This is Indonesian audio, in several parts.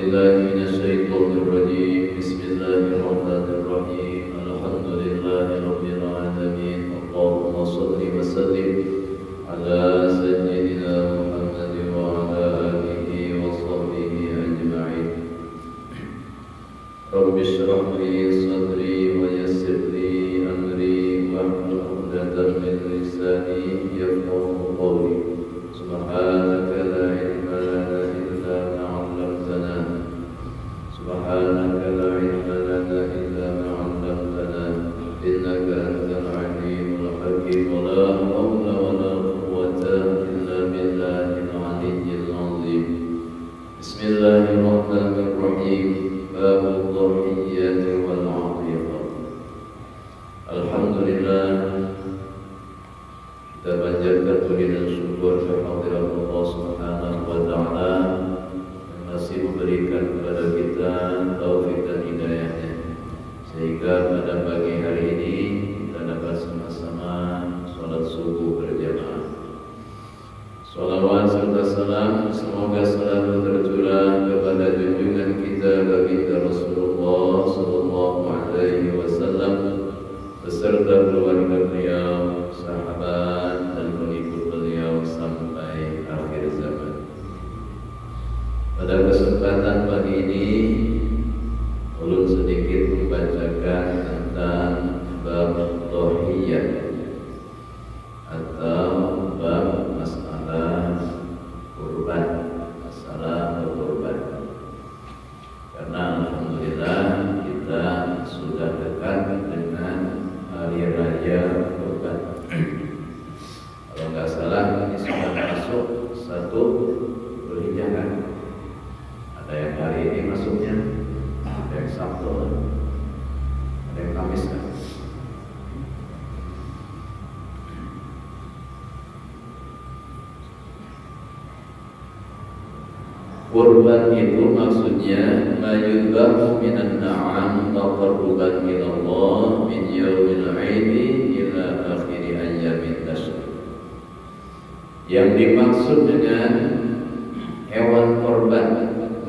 بالله من الشيطان الرجيم بسم الله الرحمن الرحيم الحمد لله رب العالمين اللهم صل وسلم على سيدنا محمد وعلى آله وصحبه أجمعين رب اشرح لي صدري ويسر لي أمري واحلل عقدة من لساني يفقهوا قولي سبحانك لا علم لنا إلا ما علمتنا سبحانك لا علم لنا إلا ما علمتنا إنك أنت العليم الحكيم ولا حول ولا قوة إلا بالله العلي العظيم بسم الله الرحمن الرحيم باب الضحية والعقيقة Alhamdulillah kita panjatkan puji dan syukur kehadirat Allah Subhanahu wa taala yang masih memberikan kepada kita taufik dan hidayahnya sehingga pada pagi hari ini kita dapat sama-sama salat subuh berjamaah. Salawat serta salam semoga selalu tercurah kepada junjungan kita baginda Rasulullah sallallahu alaihi wasallam beserta keluarga beliau, sahabat dan pengikut beliau sampai akhir zaman. Pada kesempatan pagi ini, ulun sedikit membacakan tentang bab dhahiyah atau bab masalah kurban, masalah berkurban. Karena alhamdulillah kita sudah dekat dengan hari raya kurban. Kalau nggak salah ini sudah masuk 1 Dzulhijjah kan? Ada yang hari ini masuknya, ada yang Sabtu, ada yang Kamis kan? Kurban itu maksudnya mayudbahu minan na'am taqarruban ila Allah min yaumil 'aidi ila akhir ayyamin tasyrik. Yang dimaksud dengan hewan korban,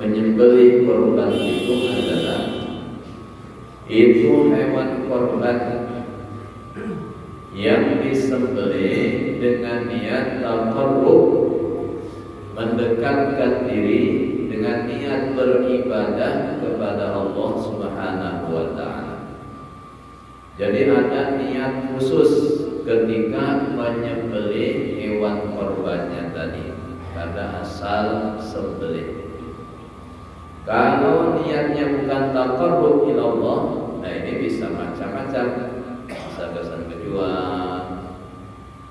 menyembelih korban itu adalah hewan korban yang disembelih dengan niat taqarrub, mendekatkan diri dengan niat beribadah kepada Allah Subhanahu wa taala. Jadi ada niat khusus ketika menyembelih hewan korbannya tadi pada asal sembelih. Kalau niatnya bukan taqarrub ila Allah, nah ini bisa macam-macam. Bisa kesan kejuan,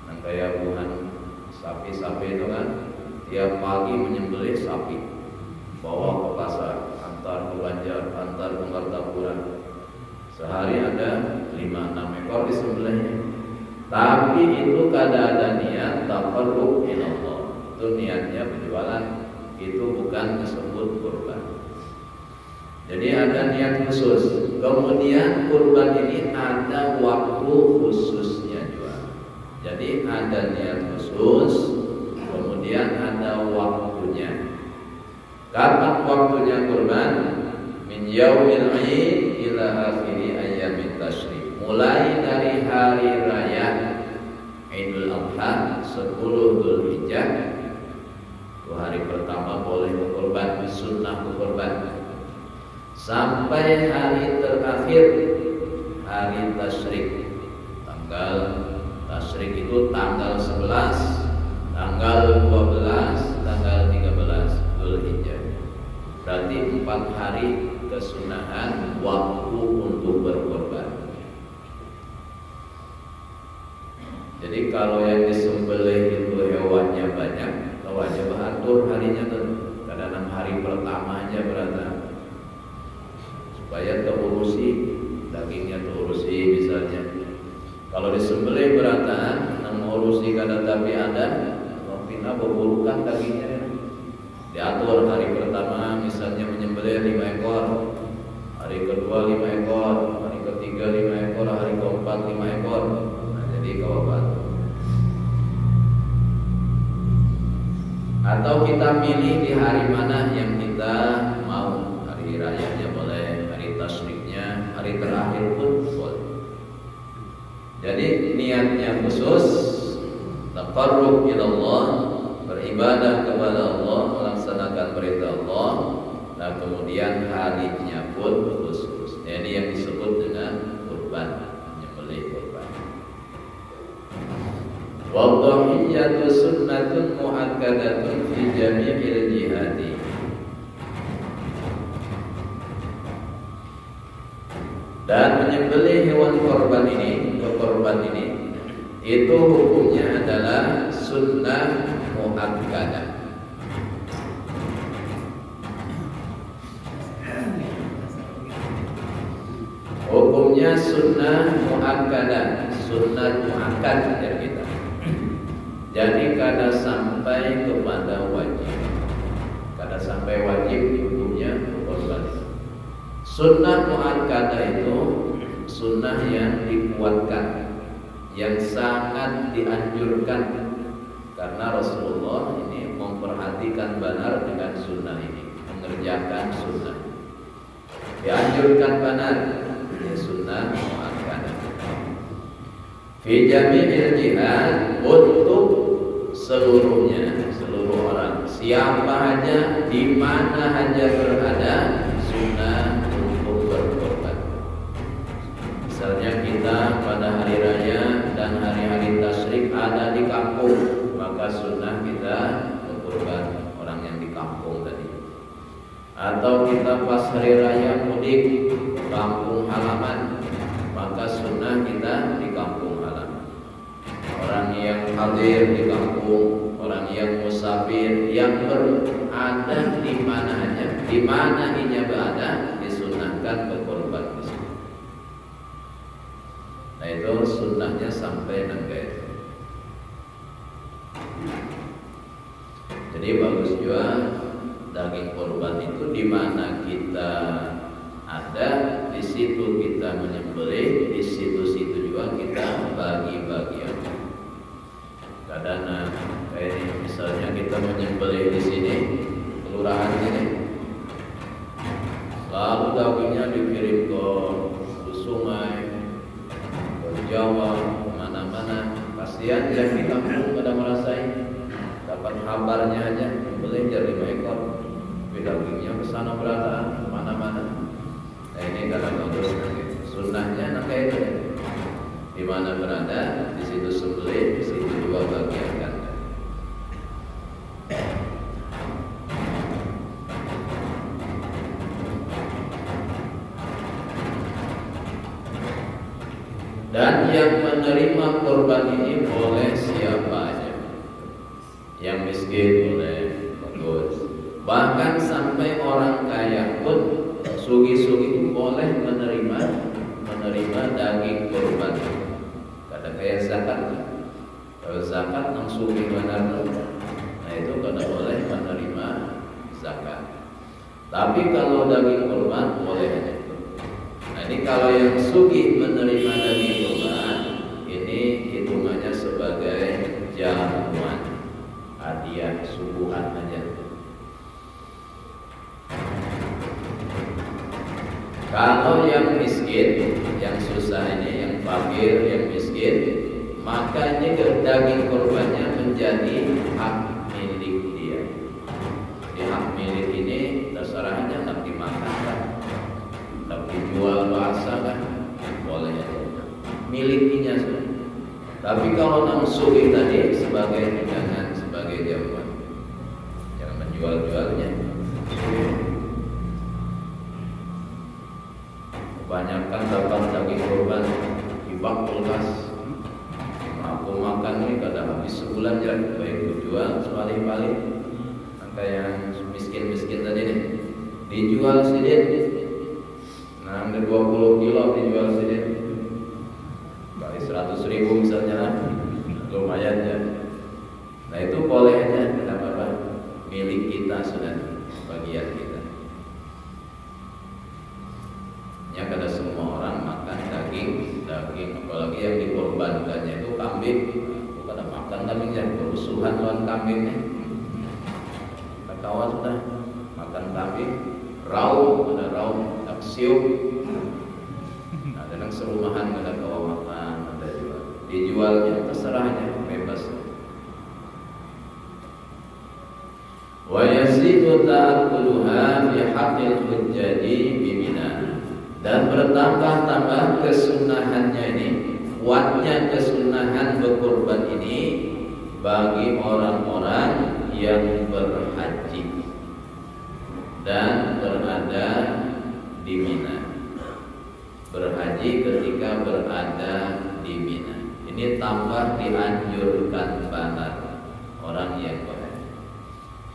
yang kayak buhan sapi-sapi itu kan, tiap pagi menyembelih sapi, bawa ke pasar, antar ke Banjar, antar ke Martapura. Sehari ada 5-6 ekor disembelihnya. Tapi itu kada ada niat taqarrub ila Allah. Itu niatnya penjualan, itu bukan disebut kurban. Jadi ada niat khusus. Kemudian kurban ini ada waktu khususnya juga. Jadi ada niat khusus, kemudian ada waktunya. Kapan waktunya kurban? Min yaumil 'id ila akhiri ayyamit tasyrik. Mulai dari hari raya Idul Adha 10 Dzulhijjah, itu hari pertama boleh berkorban, sunnah berkorban, sampai hari terakhir hari tasyrik. Tanggal tasyrik itu tanggal 11, tanggal 12, tanggal 13 Dzulhijjah. Berarti 4 hari kesunahan waktu untuk berkorban. Jadi kalau yang disembelih itu hewannya banyak, wajib atur harinya tuh. Kadang-kadang hari pertama aja berada, supaya terurusi dagingnya, terurusi misalnya. Kalau disembelih berata, mengurusi kada tapi ada pina berburukan dagingnya. Diatur hari pertama misalnya menyembelih 5 ekor, hari kedua 5 ekor, hari ketiga 5 ekor, hari keempat 5 ekor. Nah, jadi kawan. Atau kita milih di hari mana yang kita mau. terakhir pun boleh. Jadi niatnya khusus taqarrub ilallah, beribadah kepada Allah, melaksanakan perintah Allah. Nah kemudian harinya pun khusus. Jadi yang disebut dengan kurban, menyembelih kurban. Wadhiyatu sunnatun muakkadatun fi jami'il jihadi. Dan menyembelih hewan korban ini itu hukumnya adalah sunnah muakkadah. Hukumnya sunnah muakkadah, sunnah muakkad ya kita. Jadi kada sampai kepada wajib, kada sampai wajib hukumnya korban. Sunnah muakkadah itu sunnah yang dikuatkan, yang sangat dianjurkan, karena Rasulullah ini memperhatikan benar dengan sunnah ini, mengerjakan sunnah, dianjurkan benar ya sunnah muakkadah. Fi jami'il jihad, untuk seluruhnya, seluruh orang, siapa aja, di mana aja berada, sunnah untuk berkorban. Misalnya kita pada hari raya dan hari-hari tasyrik ada di kampung, maka sunnah kita berkorban orang yang di kampung tadi. Atau kita pas hari raya mudik kampung halaman, maka sunnah kita di kampung halaman. Orang yang hadir di kampung, orang yang musafir, yang berada di mana aja, di mana ia berada, disunahkan berkorban di situ. Nah itu sunnahnya sampai nangga itu. Jadi bagus juga daging korban itu di mana kita ada, di situ kita menyembelih, di situ-situ juga kita bagi-bagi. Kadang kayak ini, misalnya kita menyembelih di sini, kelurahan sini, lalu dagingnya dikirim ke sungai, ke Jawa, kemana-mana. Kasihan yang di kampung pada merasain, dapat kabarnya aja, menyembelih jadi 5 ekor, tapi dagingnya kesana berata, kemana-mana. Nah ini kadang bagus, sunnahnya kayak itu. Di mana berada, di situ sembelih, di situ juga bagian. Dan yang menerima korban ini boleh siapa aja. Yang miskin boleh, bagus. Bahkan sampai orang kaya pun, sugi-sugi boleh menerima daging korban. Kada kayak zakat. Kalau zakat langsung benar. Nah itu kada boleh menerima zakat. Tapi kalau daging korban boleh aja. Nah ini kalau yang sugih menerima daging korban, ini hitungannya sebagai jamuan, hadiah, suguhan aja. Kalau yang miskin, yang susah ini, yang fakir, yang miskin, maka ini daging korbannya menjadi hak milik dia. Di hak milik ini terserah aja, nak dimakan kan, nak dijual bahasa kan, boleh aja. Milikinya sudah. Tapi kalau langsung tadi sebagai hidangan, sebagai jamuan, jangan menjual-jualnya. Kebanyakan dapat daging korban di bak kulkas. Aku makan ini kadang habis sebulan ya, baik dijual sekali-kali. Angka yang miskin-miskin tadi nih, dijual sedikit. Nah, ada 20 kilo dijual sedikit. Kali 100.000 misalnya, lumayan ya. Nah itu boleh aja, tidak apa-apa. Milik kita sudah, bagian kita. Ya kada semua orang makan daging, apalagi yang dikorbankannya itu kambing. Kada makan dagingnya, berusuhan lawan kambingnya. Kawan sudah makan kambing, raw, ada raw, tak siup. Ada yang serumahan ada kawan makan, ada jual. Dijualnya terserahnya bebas. Wa yazidu ta'akkuluha fi haqqil hujjati bimina. Dan bertambah-tambah kesunahannya ini, kuatnya kesunahan berkurban ini bagi orang-orang yang berhaji dan berada di Mina. Berhaji ketika berada di Mina. Ini tambah dianjurkan banget orang yang berhaji.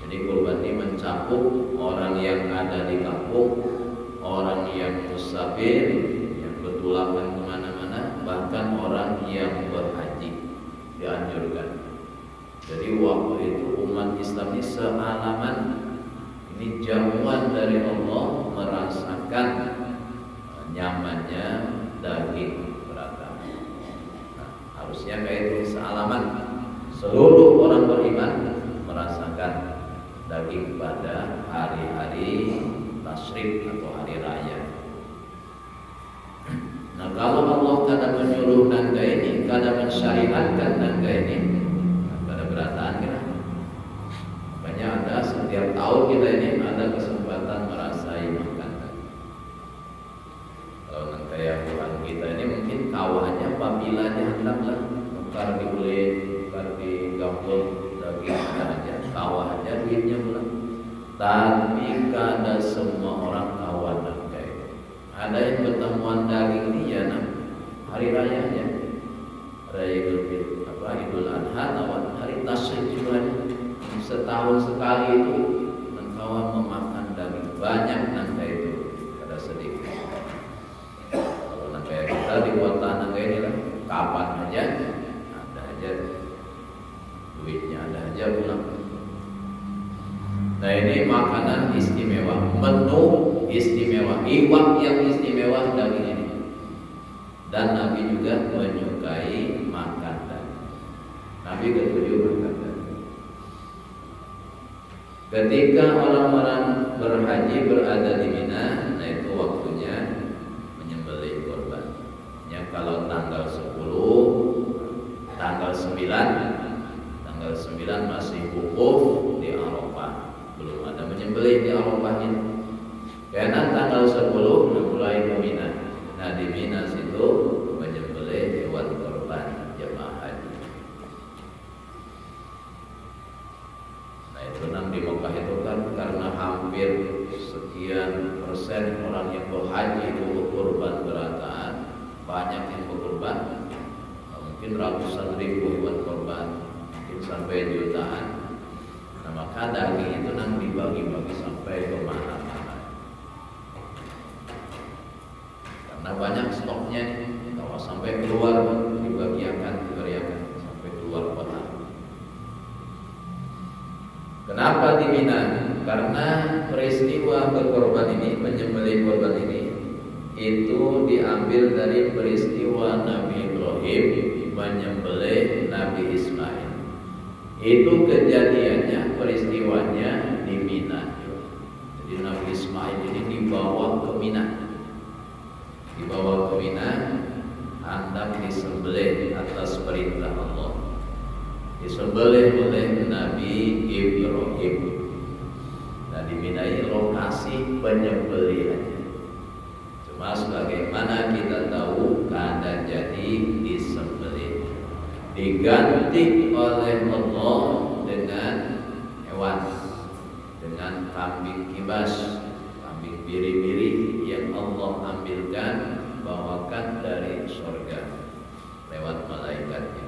Jadi kurban ini mencakup orang yang ada di kampung, orang yang musafir, yang bertulakan kemana-mana, bahkan orang yang berhaji dianjurkan. Jadi waktu itu umat Islam ini sealaman ini jamuan dari Allah merasakan nyamannya daging beragam. Nah, harusnya kayak itu sealaman seluruh orang beriman merasakan daging pada hari-hari tasyrik atau hari raya. Nah, kalau Allah kadang menyuruh nangga ini, kadang mensyariatkan nangga ini, pada berataan kita. Makanya ada setiap tahun kita ini ada kesempatan merasai makan. Kalau nangga yang Tuhan kita ini mungkin kawahnya apabila dihantamlah, tukar di kulit, tukar di gambut, daging aja, kawah aja duitnya pula. Tapi kada semua orang kawan nangga itu. Ada yang pertemuan daging ini ya hari rayanya, raya Idul Adha atau hari tasyrik juga setahun sekali itu kawan memakan daging banyak nangga itu kada sedikit. Kalau nangga kita di kota nangga ini lah kapan aja ada aja duitnya, ada aja pulang. Nah, ini makanan istimewa, menu istimewa, iwak yang istimewa daging ini. Dan Nabi juga menyukai makan daging. Nabi ketujuh makan daging. Ketika orang-orang berhaji berada di Mina, nah itu waktunya menyembelih kurban. Ya, kalau tanggal 10, tanggal 9 masih wukuf di Arafah. Belum ada menyembelih di Arafah ini. Karena tanggal 10 mulai ke Mina. Nah, di Mina situ menyembelih hewan kurban jemaah haji. Nah, itu di Mekah itu kan karena hampir sekian persen orang yang berhaji itu berkurban berataan, banyak yang berkurban, mungkin ratusan ribu hewan kurban, mungkin sampai jutaan. Nah, maka daging itu dibagi-bagi sampai ke mana-mana. Karena banyak stoknya nih, kalau sampai keluar diberiakan sampai keluar kota. Kenapa di Mina? Karena peristiwa berkorban ini, menyembelih korban ini, itu diambil dari peristiwa Nabi Ibrahim menyembelih Nabi Ismail. Itu kejadiannya, peristiwanya di Mina. Jadi Nabi Ismail ini dibawa ke Mina. Hendak disembelih atas perintah Allah. Disembelih oleh Nabi Ibrahim. Nah, di Mina ini lokasi penyembelihannya. Cuma sebagaimana kita tahu kada jadi disembelih, diganti oleh Allah dengan hewan, dengan kambing kibas, kambing biri-biri yang Allah ambilkan, bawakan dari surga lewat malaikatnya.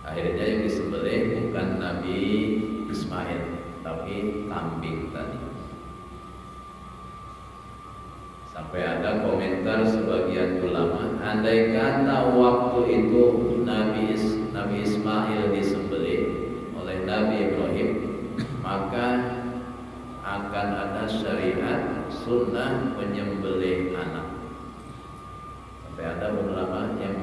Akhirnya yang disembelih bukan Nabi Ismail, tapi kambing tadi. Sampai ada komentar sebagian ulama, andai kata waktu itu Nabi Ismail disembelih oleh Nabi Ibrahim, maka akan ada syariat sunnah menyembelih anak. Sampai ada ulama yang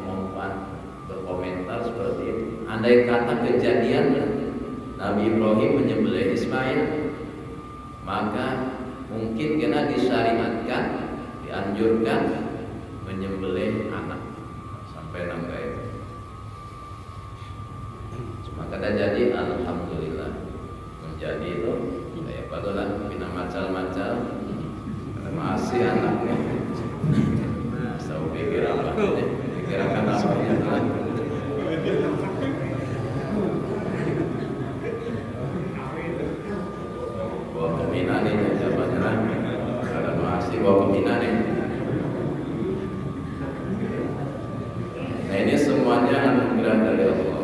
berkomentar seperti itu. Andai kata kejadian Nabi Ibrahim menyembelih Ismail, maka mungkin kena disyariatkan di dianjurkan menyembelih anak sampai nangka itu. Maka jadi alhamdulillah menjadi itu kayak patulah bina macal-macal masih anaknya. Saya pikir apa? Pikirkan apa ya? Bawa ke Mina nih, jawabannya lah. Ada masih bawa ke Mina nih. Nah ini semuanya anugerah dari Allah.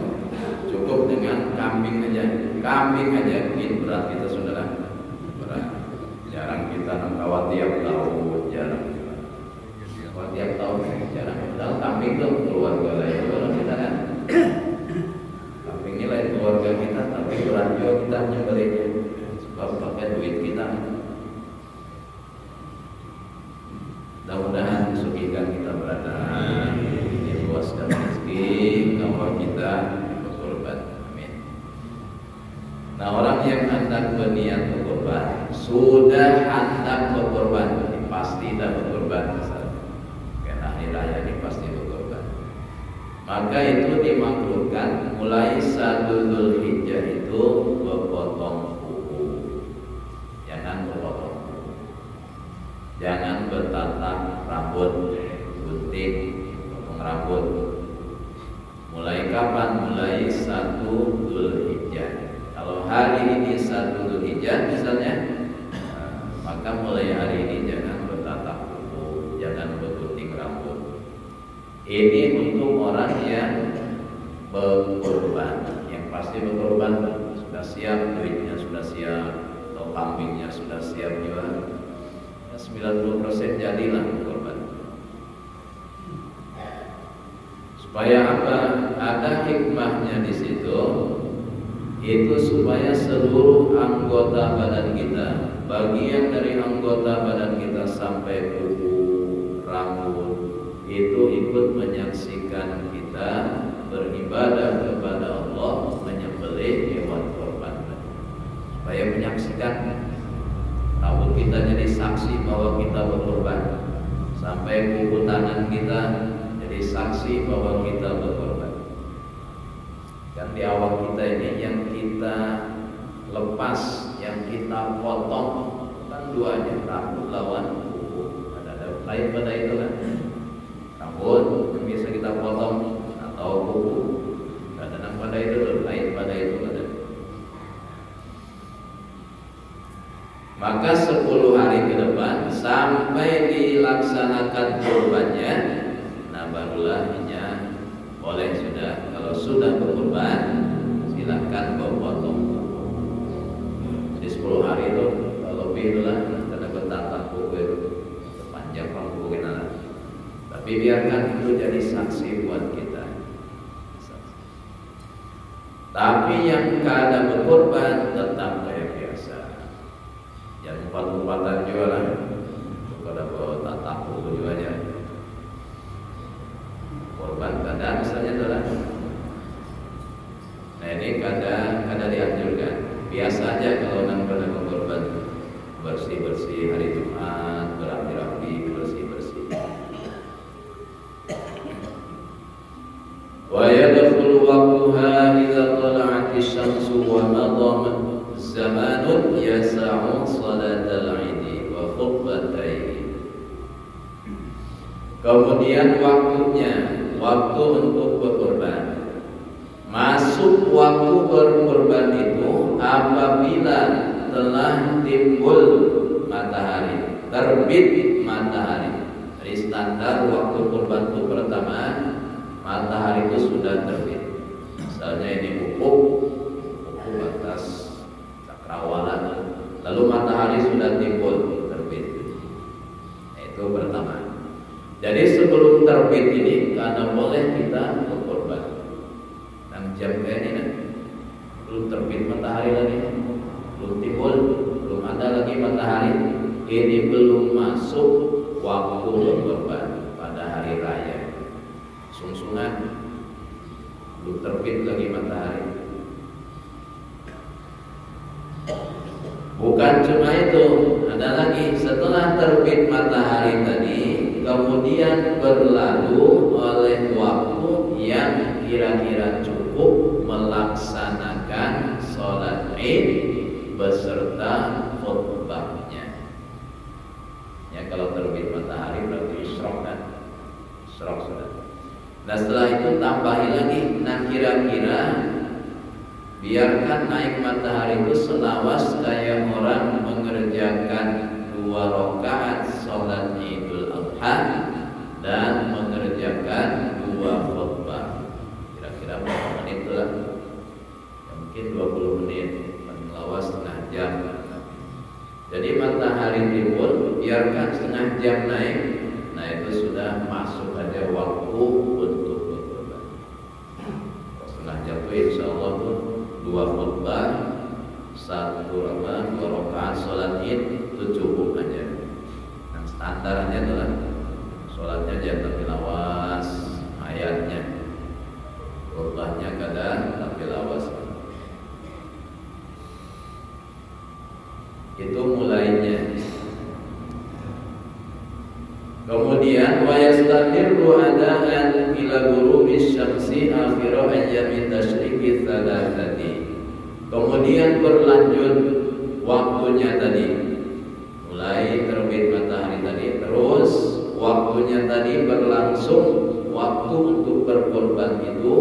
Cukup dengan kambing aja bikin berat kita saudara, berat. Jarang kita nangkawat tiap tahun, jarang. Kalau tiap tahun jarang. Padahal kambing itu keluarga lain orang kita kan. Kambing ini lain keluarga kita, tapi berat juga kita nyembelihnya. Sebab pakai duit kita. Mudah-mudahan disugikan kita berada di luaskan rezeki kalau kita berkorban. Amin. Nah orang yang hendak berniat berkorban sudah hendak berkorban, pasti dah berkorban. Karena hari raya ini pasti berkorban. Maka itu dimakruhkan mulai 1 Dzulhijjah itu berpotong kuku. Jangan berpotong. Jangan bertatak rambut, gunting, potong rambut. Mulai kapan? Mulai 1 Dzulhijjah. Kalau hari ini 1 Dzulhijjah misalnya, maka mulai hari ini jangan bertatak kuku, jangan bergunting rambut. Ini untuk orang yang berkorban, yang pasti berkorban, sudah siap duitnya, sudah siap, atau kambingnya sudah siap juga. 90% jadilah korban. Supaya apa? Ada hikmahnya di situ. Itu supaya seluruh anggota badan kita, bagian dari anggota badan kita sampai kuku, rambut, itu ikut menyaksikan kita beribadah kepada Allah menyembelih hewan korban. Supaya menyaksikan. Rambut kita jadi saksi bahwa kita berkorban. Sampai kuku tangan kita jadi saksi bahwa kita berkorban. Dan di awal kita ini yang kita lepas, yang kita potong kan duanya, rambut lawan kuku. Ada lain pada itu kan. Rambut yang biasa kita potong atau kuku. Ada pada itu, lain pada itu kan. Maka 10 hari ke depan sampai dilaksanakan kurbannya, nah barulah inya boleh sudah. Kalau sudah berkurban, silakan potong. Jadi 10 hari itu kalau lebih itulah karena bertata kuku itu sepanjang kuku kita. Tapi biarkan itu jadi saksi buat kita. Tapi yang keadaan berkorban tetap kayak biasa. Yang empat-empatan juga lah, pada tatak kuku juga aja. Korban kadang misalnya adalah, nah ini kadang dianjurkan. Biasa aja kalau nang pada korban bersih-bersih hari Jumat, berapi-api, bersih-bersih. Wa yadkhulu waqtuha idza tala'ati syamsu wa madama zamanun yasa'u salatal 'idi wa khutbataini. Kemudian waktunya, waktu untuk berkorban. Masuk waktu berkorban itu apabila telah timbul matahari, terbit matahari. Jadi standar waktu korban itu pertama matahari itu sudah terbit. Misalnya ini pupuk atas cakrawala, lalu matahari sudah timbul terbit. Nah, itu pertama. Jadi sebelum terbit ini karena boleh kita berkorban. Dan jam kayak ini belum terbit matahari lagi, belum timbul, belum ada lagi matahari. Ini belum masuk waktu berkorban pada hari raya. Sungsungan belum terbit lagi matahari. Bukan cuma itu, ada lagi setelah terbit matahari tadi kemudian berlalu oleh waktu yang kira-kira cukup melaksanakan sholat Id beserta khutbahnya. Ya, kalau terbit matahari berarti isyraq kan? Isyraq sudah. Nah setelah itu tambahi lagi. Nah kira-kira biarkan naik matahari itu selawas kayak orang mengerjakan 2 rakaat sholat Idul Adha dan mengerjakan 2 khutbah. Kira-kira berapa menit itu lah? Ya, mungkin 20 menit, melawas setengah jam. Jadi matahari timbul, biarkan setengah jam naik. Nah itu sudah masuk aja waktu untuk berkorban. Setengah jam itu insya Allah tuh 2 khutbah, 2 rakaat sholat Id itu cukup aja. Dan standarnya adalah sholatnya jangan tilawas ayatnya, khutbahnya kadang tapi lawas. Itu mulainya. Kemudian wa yastamirru adaan ila ghurubi syamsi akhir ayyami tasyriqi thalathati. Kemudian berlanjut waktunya tadi. Mulai terbit matahari tadi terus waktunya tadi berlangsung waktu untuk berkorban itu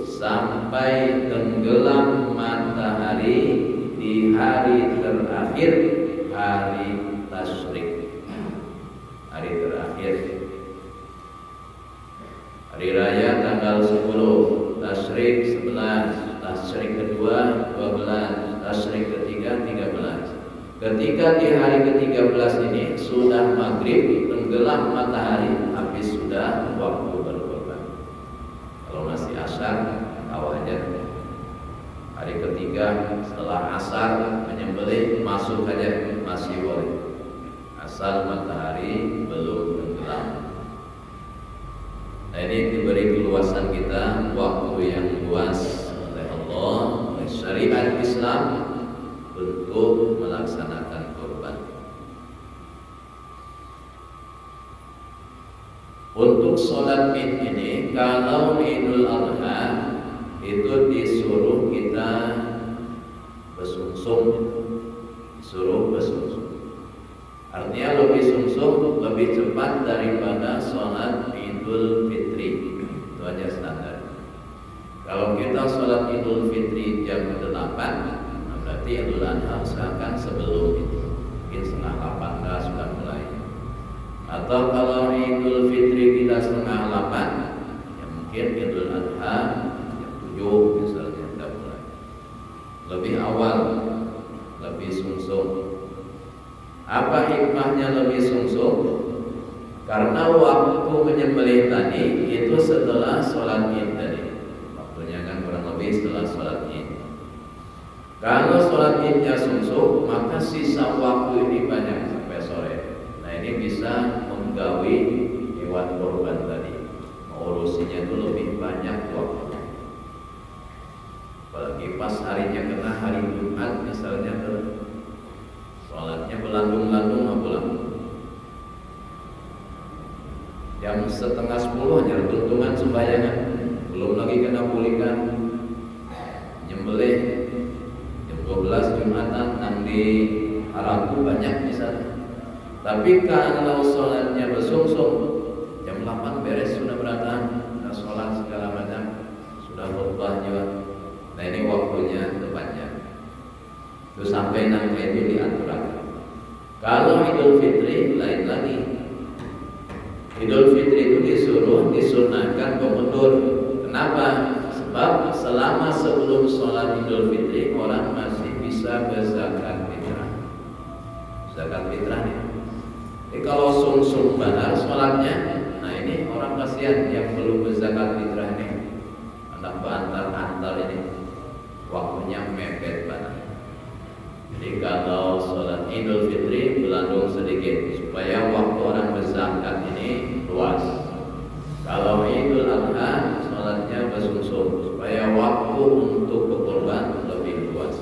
sampai tenggelam matahari di hari terakhir hari tasyrik. Hari terakhir hari raya tanggal 10, tasyrik 11, tasyrik kedua 12, tasyrik ketiga 13. Ketika di hari ke-13 ini sudah maghrib, tenggelam matahari, habis sudah waktu berkorban. Kalau masih asar, tahu aja. Hari ketiga setelah asar menyembelih masuk aja, masih boleh. Asal matahari belum tenggelam. Nah ini diberi keluasan kita waktu yang luas oleh Allah, oleh syariat Islam untuk melaksanakan korban. Untuk sholat Id ini, kalau Idul Adha itu disuruh kita bersungsung, disuruh bersungsung. Artinya lebih sungsung, lebih cepat daripada sholat Idul Fitri. Itu aja standar. Kalau kita sholat Idul Fitri jam 8, nah berarti Idul Adha usahakan sebelum itu, mungkin setengah 8 sudah mulai. Atau kalau Idul Fitri kita setengah 8, ya mungkin Idul Adha jam 7 misalnya sudah mulai. Lebih awal, lebih sungsung. Apa hikmahnya lebih sungsung? Karena waktu menyembelih tadi itu setelah sholat Id tadi. Waktunya kan kurang lebih setelah sholat Id. Kalau sholat Idnya sungsung, maka sisa waktu ini banyak sampai sore. Nah ini bisa menggawi hewan korban tadi. Mengurusinya itu lebih banyak waktu. Apalagi pas harinya kena hari Jumat misalnya sholatnya belandung-landung pulang. Jam setengah 10 hanya tuntungan sembayangan, belum lagi kena pulihkan, nyembelih jam 12 Jumatan nang di Araku banyak misalnya. Tapi kalau sholatnya bersungsung, jam 8 beres sudah beratan, sudah sholat segala macam, sudah khutbah juga. Nah ini waktunya tepatnya. Itu sampai nanti itu diatur. Kalau Idul Fitri lain lagi. Idul Fitri itu disunahkan mundur. Kenapa? Sebab selama sebelum sholat Idul Fitri orang masih bisa berzakat fitrah. Zakat fitrah nih. Jadi kalau sungsung benar sholatnya, nah ini orang kasihan yang belum berzakat fitrah nih. Anak antar ini waktunya mepet banget. Jadi kalau sholat Idul Fitri belandung sedikit supaya waktu orang berzakat ini luas. Kalau Idul Adha sholatnya bersungsung supaya waktu untuk berkorban lebih luas.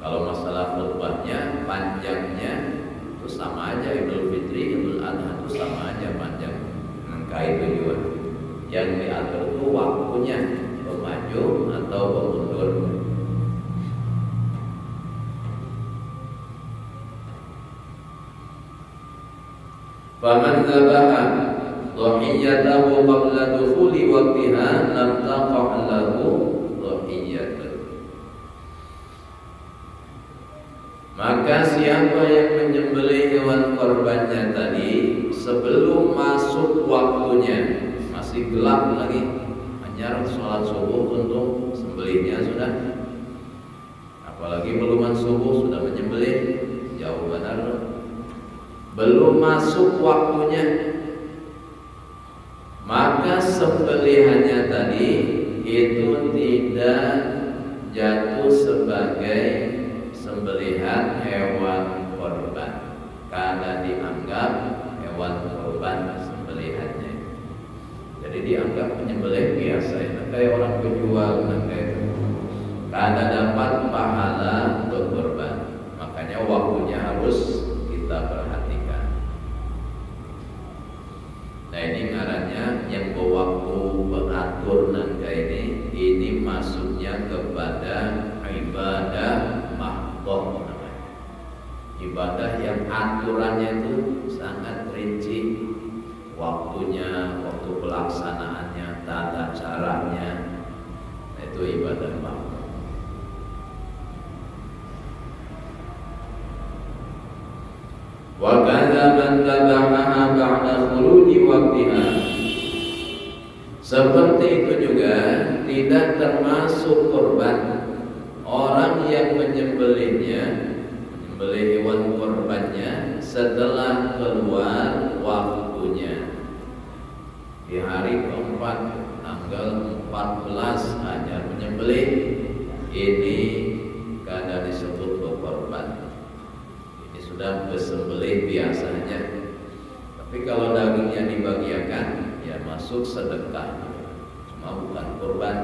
Kalau masalah khutbahnya panjangnya itu sama aja, Idul Fitri, Idul Adha itu sama aja panjang. Maka itu juga yang diatur itu waktunya, pemaju atau pemundur. Faman dzabaha dhahiyatahu qabla dukhuli waqtiha lam taqah lahu dhahiyatun. Maka siapa yang menyembelih hewan korbannya tadi sebelum masuk waktunya, masih gelap lagi, hanya sholat subuh untuk sembelihnya sudah, apalagi beluman subuh sudah menyembelih, jauh benar, belum masuk waktunya, maka sembelihannya tadi itu tidak jatuh sebagai sembelihan hewan korban karena dianggap hewan korban sembelihannya. Jadi dianggap penyembelih biasa, kayak orang penjual karena dapat pahala untuk korban. Makanya waktunya harus kita perhatikan. Nah ini ngarannya yang berwaktu pengatur nangka ini masuknya kepada ibadah mahdoh, ibadah yang aturannya itu sangat rinci, waktunya, waktu pelaksanaannya, tata caranya, itu ibadah mahdoh. Wa kadza man tabaha ba'da khuruji waqtiha. Seperti itu juga tidak termasuk korban orang yang menyembelihnya, menyembelih hewan korbannya setelah keluar waktunya. Di hari keempat, tanggal 14 hanya menyembelih, ini kadang disebut berkorban. Sudah bersembelih biasanya. Tapi kalau dagingnya dibagiakan, ya masuk sedekah, cuma bukan kurban.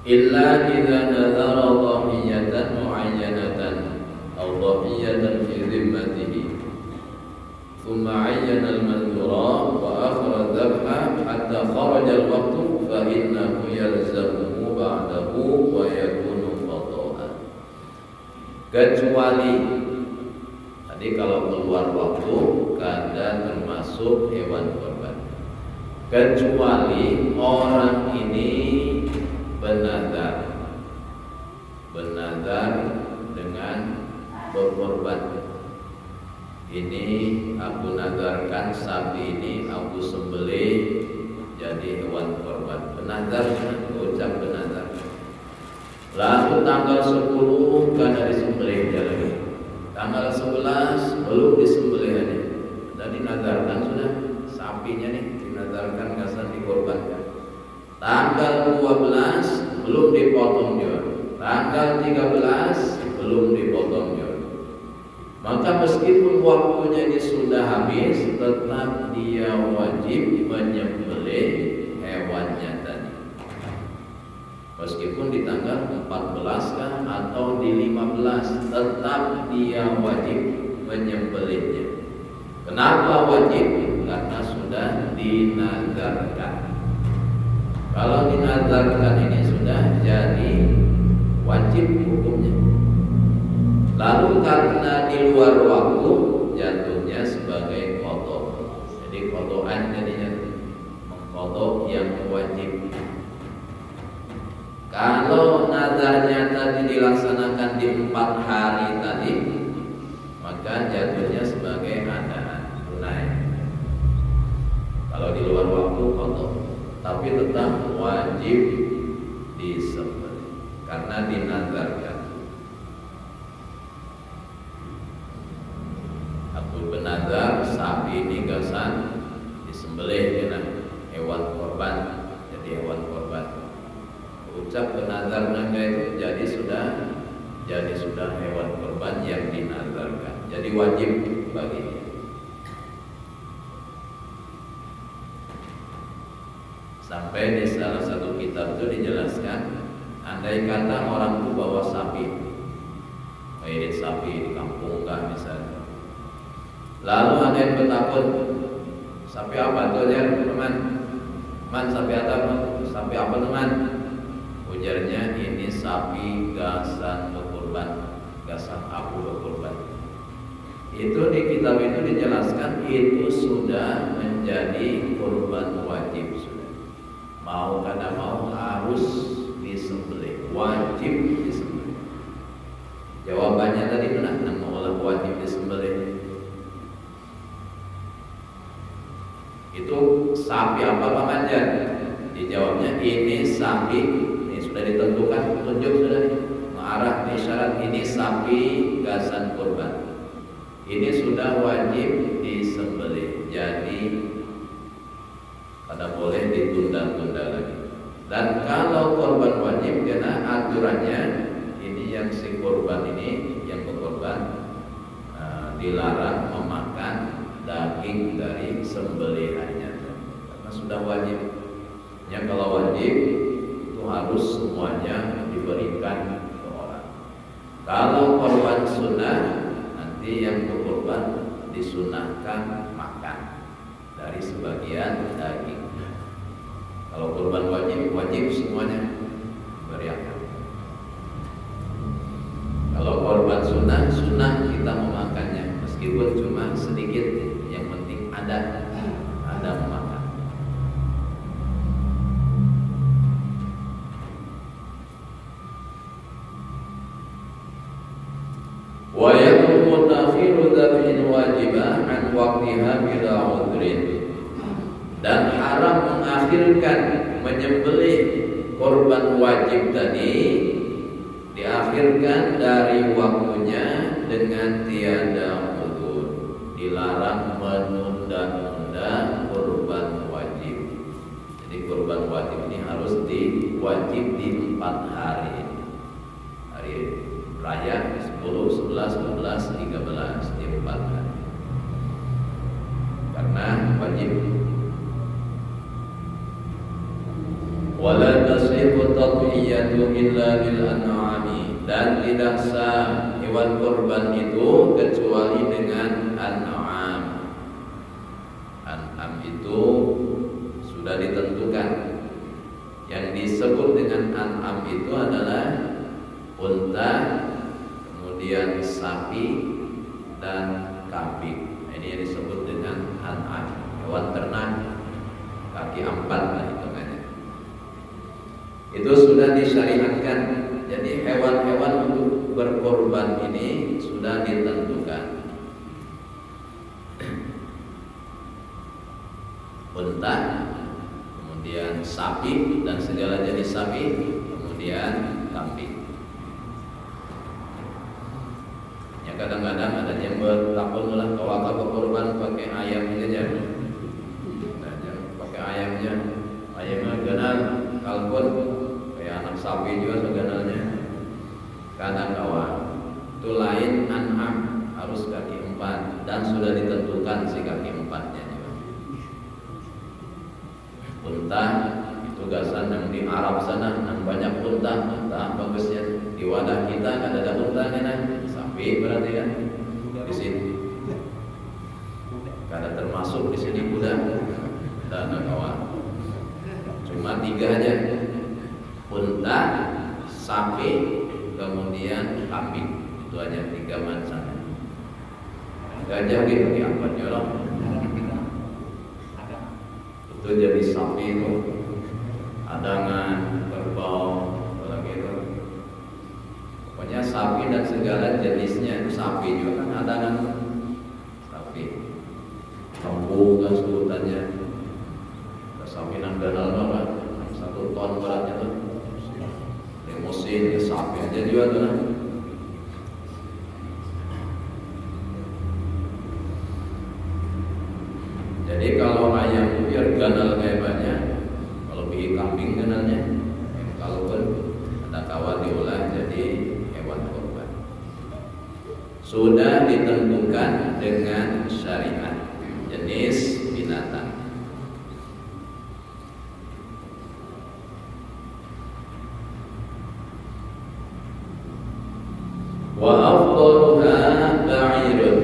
Illa idza nadhara dhahiyatan mu'ayyanatan aw dhahiyatan fi dhimmatihi thumma 'ayyana al-manzura wa akhara dhabha hatta kharaja al-waqtu fa innahu yalzamuhu ba'dahu wa yakunu qada'an. Kecuali tadi kalau keluar waktu kadang termasuk hewan korban, kecuali orang ini bernazar dengan berkorban. Ini aku nazarkan sapi ini aku sembelih jadi hewan korban. Benazar, ucap benazar. Lalu tanggal 10 karena disembelih dia lagi. Tanggal 11 belum disembelih ini. Dan dinazarkan sudah sapinya nih, dinazarkan kasan dikorbankan. Tanggal 12 belum dipotong juga. Tanggal 13 belum dipotong juga. Maka meskipun waktunya ini sudah habis, tetap dia wajib menyembelih hewannya tadi. Meskipun di tanggal 14 kah atau di 15, tetap dia wajib menyembelihnya. Kenapa wajib? Karena sudah dinazarkan. Kalau dinazarkan ini sudah jadi wajib hukumnya. Lalu karena di luar waktu jatuhnya sebagai qadha. Jadi qadhaan jadinya mengqadha yang wajib. Kalau nazarnya tadi dilaksanakan di 4 hari tadi, maka jatuhnya sebagai adaan tunai. Kalau di luar waktu qadha, tapi tetap wajib disembelih karena dinazarkan. Aku bernazar sapi ini gasan disembelih dengan hewan korban, jadi hewan korban. Ucap bernazar naga itu jadi sudah hewan korban yang dinazarkan. Jadi wajib baginya. Sampai di salah satu kitab itu dijelaskan Andai kata orang itu bawa sapi, irit sapi di kampung kah misalnya, lalu ada yang bertakun, sapi apa tuh ya teman? Man sapi apa? Sapi apa teman? Ujarnya ini sapi gasan berkurban, gasan aku berkurban. Itu di kitab itu dijelaskan itu sudah menjadi kurban wajib sudah. Mau kada mau harus disembelih, wajib disembelih. Jawabannya tadi benar, nama wajib disembelih. Itu sapi apa Pak Manjan? Dijawabnya ini sapi, ini sudah ditentukan, tunjuk sudah mengarah di syarat ini sapi gasan kurban. Ini sudah wajib disembelih, jadi kada boleh ditunda-tunda lagi. Dan kalau korban wajib, karena aturannya ini yang si korban ini yang berkorban dilarang memakan daging dari sembelihannya, karena sudah wajib. Ya kalau wajib itu harus semuanya diberikan ke orang. Kalau korban sunnah, nanti yang berkorban disunahkan makan dari sebagian daging. Kalau korban wajib, wajib semuanya berikan. Kalau korban sunnah, sunnah kita memakannya meskipun cuma sedikit, yang penting ada memakan. Wa yaqumu ta'khiru dzabhin wajibah an waqtiha bila udhrin. Dan haram mengakhirkan menyembelih korban wajib tadi, diakhirkan dari waktunya dengan tiada udzur. Dilarang menunda-nunda korban wajib. Jadi korban wajib ini harus diwajib di 4 hari. Hari raya 10, 11, 12, 13 di 4 hari. Karena wajib. Wala tasrifu tadhiyatu illa bil an'ami, dan tidak sah hewan kurban itu kecuali dengan an'am. An'am itu sudah ditentukan. Yang disebut dengan an'am itu adalah unta, kemudian sapi dan kambing. Ini yang disebut dengan an'am, hewan ternak kaki 4 lah hitungannya. Itu sudah disyariatkan. Jadi hewan-hewan untuk berkorban ini sudah ditentukan. Unta, kemudian sapi dan segala jenis sapi, kemudian kambing. Ya kadang-kadang ada yang bertakun lah, kalau aku berkorban pakai ayam saja. Pakai ayamnya ganal, kalkun, kayak anak sapi juga seganalnya. Kadang kawan itu lain an'am, harus kaki 4 dan sudah ditentukan si kaki 4-nya juga. Unta itu gasan yang di Arab sana, yang banyak unta bagusnya. Di wadah kita kan ada unta kan, sapi berarti kan di sini. Kada termasuk di sini kuda dan kawan. Cuma 3 aja, unta, sapi, kemudian kambing. Itu aja 3 macam. Gajah gitu diangkat nyolong. Itu jadi sapi itu, adangan, kerbau, apalagi itu. Pokoknya sapi dan segala jenisnya. Sapi juga kan adangan, sapi, lembu kan sebutannya. Sapi nang ganal apa? 1 ton beratnya tuh. Limusin, sapi aja juga tuh. Jadi kalau ayam biar ganal kayak banyak, kalau bikin kambing ganalnya, kalau pun ada kawan diolah jadi hewan kurban. Sudah ditentukan dengan syariat jenis binatang. Wa afdaluha ba'irun.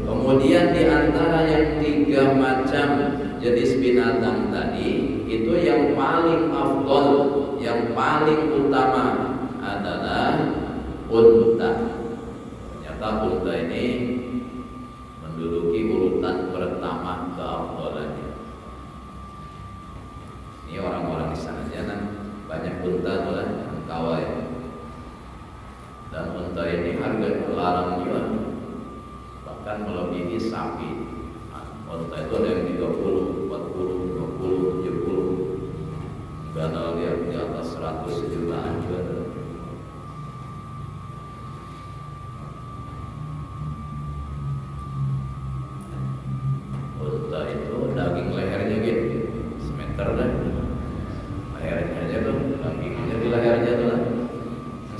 Kemudian di antara yang 3 macam jenis binatang tadi, itu yang paling afdal, yang paling utama adalah unta. Ternyata unta ini menduduki urutan pertama keafdalannya. Ini orang-orang di sana jangan banyak unta lah, kawai. Dan unta ini harganya larang juga, bahkan melebihi sapi. Unta itu ada yang 30, 40, 50, 70, bahkan dia di atas 100 jutaan juga ada. Unta itu daging lehernya gitu, semeter dah. Lehernya aja tuh, dagingnya di lehernya tuh lah.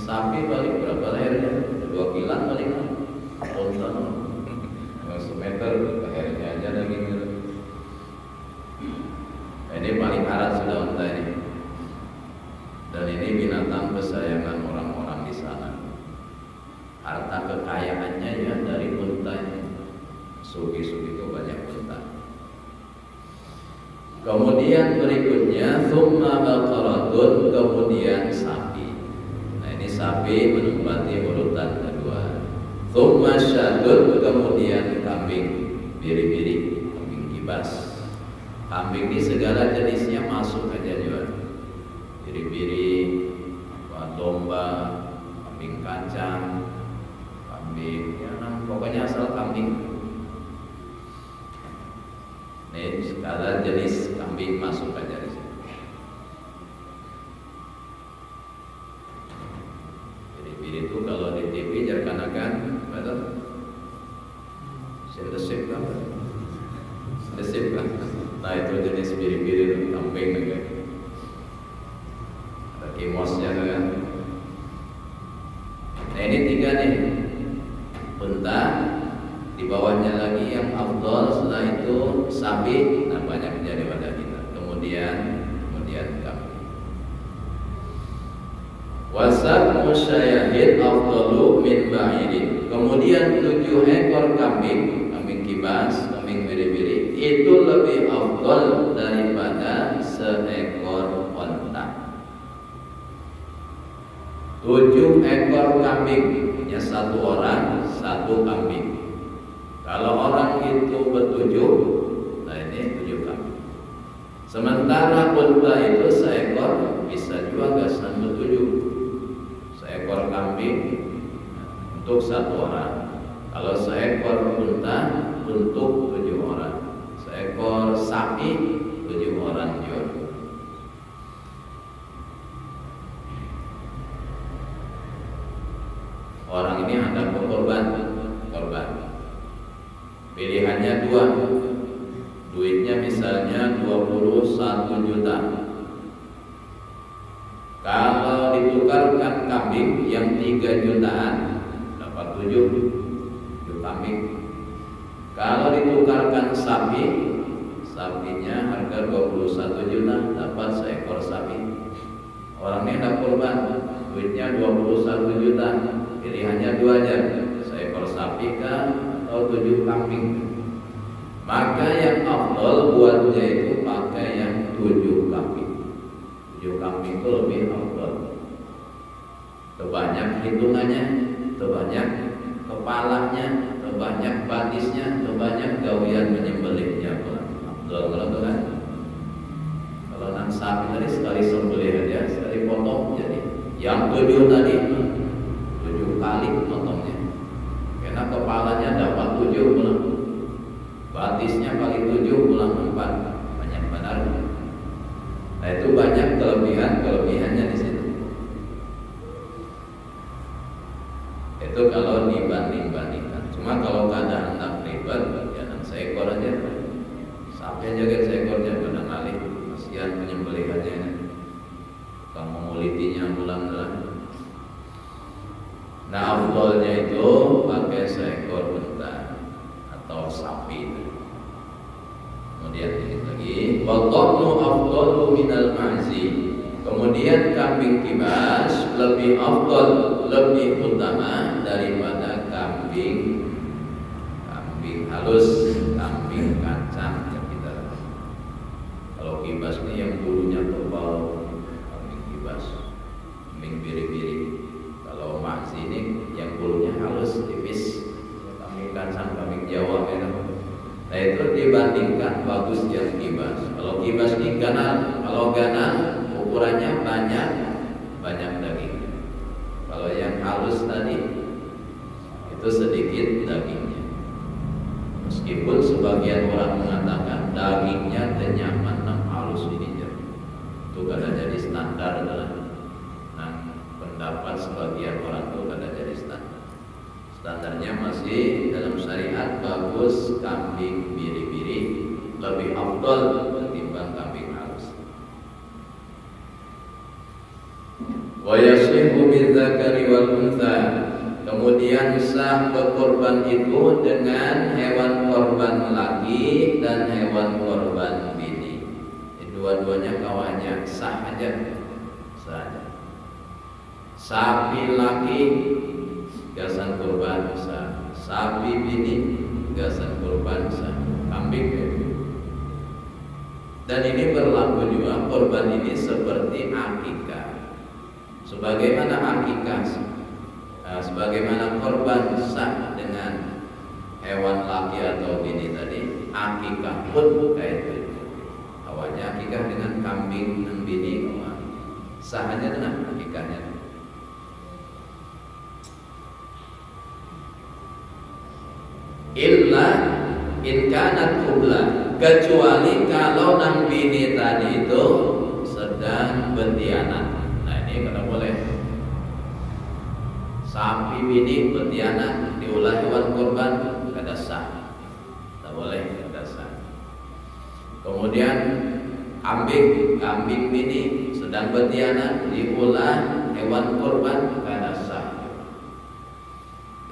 Sapi paling berapa lehernya? 2 kilan paling. Unta yang semeter lehernya aja dagingnya. Ini paling harat sudah unta ini. Dan ini binatang kesayangan orang-orang di sana. Harta kekayaannya ya dari unta ini. Sugi-sugi itu banyak unta. Kemudian berikutnya thumma baqaratun, kemudian sapi. Nah ini sapi menempati urutan kedua. Thumma syatun, kemudian kambing biri-biri, kambing kibas. Kambing ini segala jenisnya masuk aja juga. Biri-biri, domba, kambing kacang, kambing ya, pokoknya asal kambing. Ini segala jenis kambing masuk aja di sini. Biri-biri itu kalau di TV jarkanakan, betul? Sindesip kan? Sindesip kan? Nah itu jenis biri-biri itu kambing kan? Ada kimosnya kan? Nah ini 3 nih, unta. Di bawahnya lagi yang afdal, setelah itu sapi, nah banyak menjadi pada kita. Kemudian kambing. Wasab musyayahid afdalu min ba'irin. Kemudian 7 ekor kambing, kambing kibas, kambing biri-biri, itu lebih afdal daripada seekor onta. 7 ekor kambing, punya 1 orang, 1 kambing. Kalau orang itu ber7, nah ini 7 kambing. Sementara unta itu seekor bisa juga gasan ber7. Seekor kambing untuk 1 orang. Kalau seekor unta untuk 7 orang. Seekor sapi 7 orang juga. Orang ini ada korban. Pilihannya 2. Duitnya misalnya 21 juta. Kalau ditukarkan kambing yang 3 jutaan dapat 7 kambing. Kalau ditukarkan sapi, sapinya harga 21 juta dapat seekor sapi. Orang ini ada korban, duitnya 21 juta. Pilihannya 2 aja, seekor sapi kan atau 7 kambing. Maka yang afdal buatnya itu pakai yang 7 kambing. 7 kambing itu lebih afdal. Terbanyak hitungannya, terbanyak kepalanya, terbanyak batisnya, terbanyak gawian menyembelihnya. Afdal kalau kan. Kalau nak sapi tadi sekali sembelih aja, sekali potong jadi. Yang 7 tadi 7 kali potongnya. Karena kepalanya dapat 7 pulang, batisnya kali 7 pulang 4, banyak benar. Nah itu banyak kelebihannya di situ. Itu kalau dibanding-bandingkan. Cuma kalau keadaan tak ribet, jangan seekor aja. Sapi aja kan seekornya pada ngalih, kasihan penyembelihannya. Kalau mengulitinya pulang lah. Nah afdalnya itu pakai seekor unta atau sapi. Kemudian lagi wadhanu afdalu minal ma'zi. Kemudian kambing kibas lebih afdal, lebih utama daripada kambing halus, kambing kacang yang kita. Kalau kibas ini yang bulunya tebal, kambing kibas, kambing biri-biri. Kalau mahzi ini yang bulunya halus, tipis, kambing kacang, kambing Jawa gitu. Nah itu dibandingkan bagus yang kibas. Kalau kibas ini ganal, kalau ganal ukurannya banyak daging. Kalau yang halus tadi itu sedikit dagingnya. Meskipun sebagian orang mengatakan dagingnya kenyaman halus ini itu kada jadi standar adalah. Nah, pendapat sebagian orang itu kada jadi standar. Standarnya masih dalam syariat bagus kambing biri-biri lebih afdal ketimbang kambing halus. Wa yasihu bidzakari wal untha. Kemudian sah berkorban itu dengan hewan korban laki dan hewan korban bini. Dua-duanya kawannya sah aja. Sapi laki gasan kurban sah, sapi bini gasan kurban sah, kambing ya. Dan ini berlaku juga korban ini seperti akikah. Sebagaimana akikah, sebagaimana korban sah dengan hewan laki atau bini tadi, akikah pun kayak itu. Awalnya akikah dengan kambing dan bini sah aja dengan akikahnya. Illa in kanat qubla, kecuali kalau nang bini tadi itu sedang betianan. Nah ini kada boleh. Sapi bini betianan diolah hewan korban kada sah. Tak boleh, kada sah. Kemudian kambing bini sedang betianan diolah hewan korban kada sah.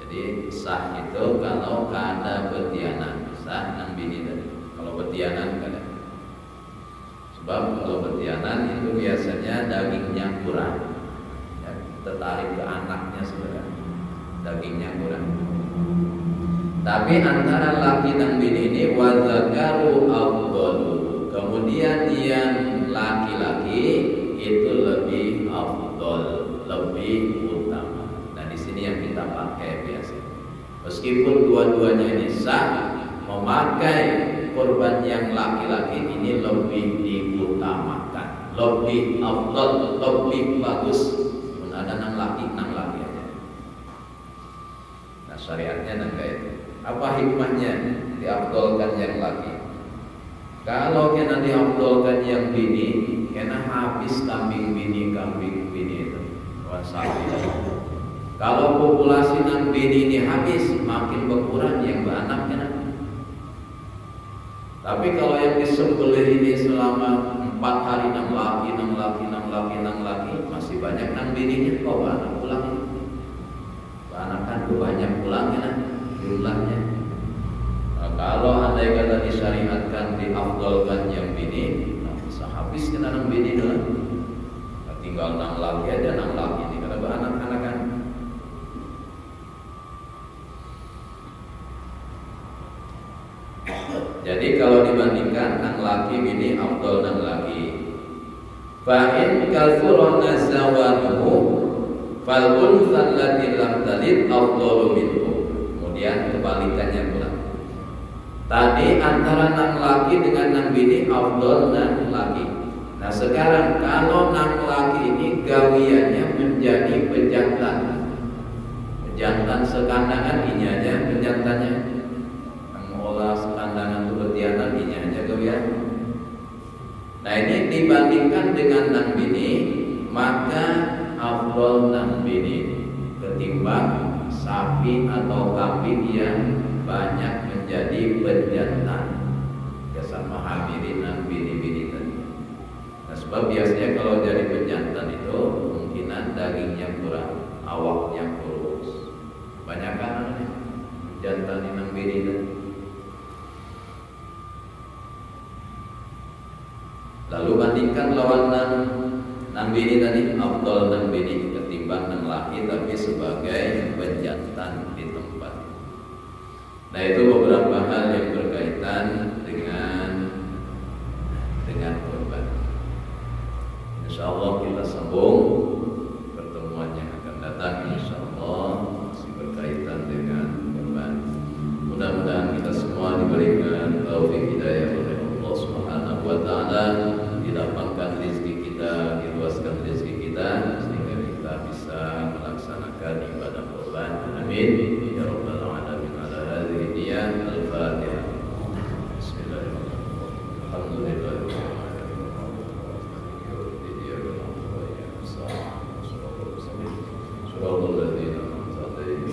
Jadi sah itu kalau kada betianan, sah nang bini tadi. Kalau betianan kada. Sebab kalau betianan itu biasanya dagingnya kurang. Ya, tertarik ke anaknya sebenarnya. Dagingnya kurang. Tapi antara laki dan bini ini wadzakaru afdalu. Kemudian yang laki-laki itu lebih afdal, lebih utama. Nah di sini yang kita pakai biasa. Meskipun dua-duanya ini sah, memakai korban yang laki-laki ini lebih diutamakan, lebih afdal, lebih bagus. Ada nang laki aja. Nah syariatnya nang kayak itu. Apa hikmahnya diafdalkan yang laki? Kalau kena diafdalkan yang bini, kena habis kambing bini itu. Wasabi. Kalau populasi nang bini ini habis, makin berkurang yang beranak kena. Tapi kalau yang disembelih ini selama 4 hari nang laki, masih banyak nang bininya, kok anak pulang ini. Anakan banyak pulang kena jumlahnya. Nah, kalau andai kata disyariatkan diafdalkan yang bini, nah, bisa habis kena nang bini doang. Nah, tinggal nang laki aja, nang laki ini kada beranak-anakan. Jadi kalau dibandingkan nang laki bini afdal nang laki. Fa in kathura nazawanuhu fal unsal lati lam talid afdalu minhu. Kemudian kebalikannya pula. Tadi antara nang laki dengan nang bini afdal nang laki. Nah sekarang kalau nang laki ini gawiannya menjadi pejantan. Pejantan sekandangan ini aja pejantannya. Mengolah sekandangan itu betianan ini aja gawian. Nah ini dibandingkan dengan nang bini, maka afdal nang bini ketimbang sapi atau kambing yang banyak menjadi pejantan. Ya sama hamirin nang bini-bini tadi. Nah sebab biasanya kalau jadi pejantan itu kemungkinan dagingnya kurang, awaknya kurus. Banyakan pejantan nang bini tadi. Lalu bandingkan lawan nang Nang bini tadi afdol nang bini ketimbang nang laki, tapi sebagai penjantan di tempat. Nah, itu beberapa hal yang berkaitan dengan korban. Insyaallah kita sambung pertemuan yang akan datang, insyaallah masih berkaitan dengan korban. Mudah-mudahan kita semua diberikan taufik hidayah oleh Allah Subhanahu wa taala, dilapangkan rezeki kita, diluaskan rezeki kita sehingga kita bisa melaksanakan ibadah korban. Amin ya rabbal alamin. Ala hadhihi niyat al-Fatihah. Bismillahirrahmanirrahim. Alhamdulillah.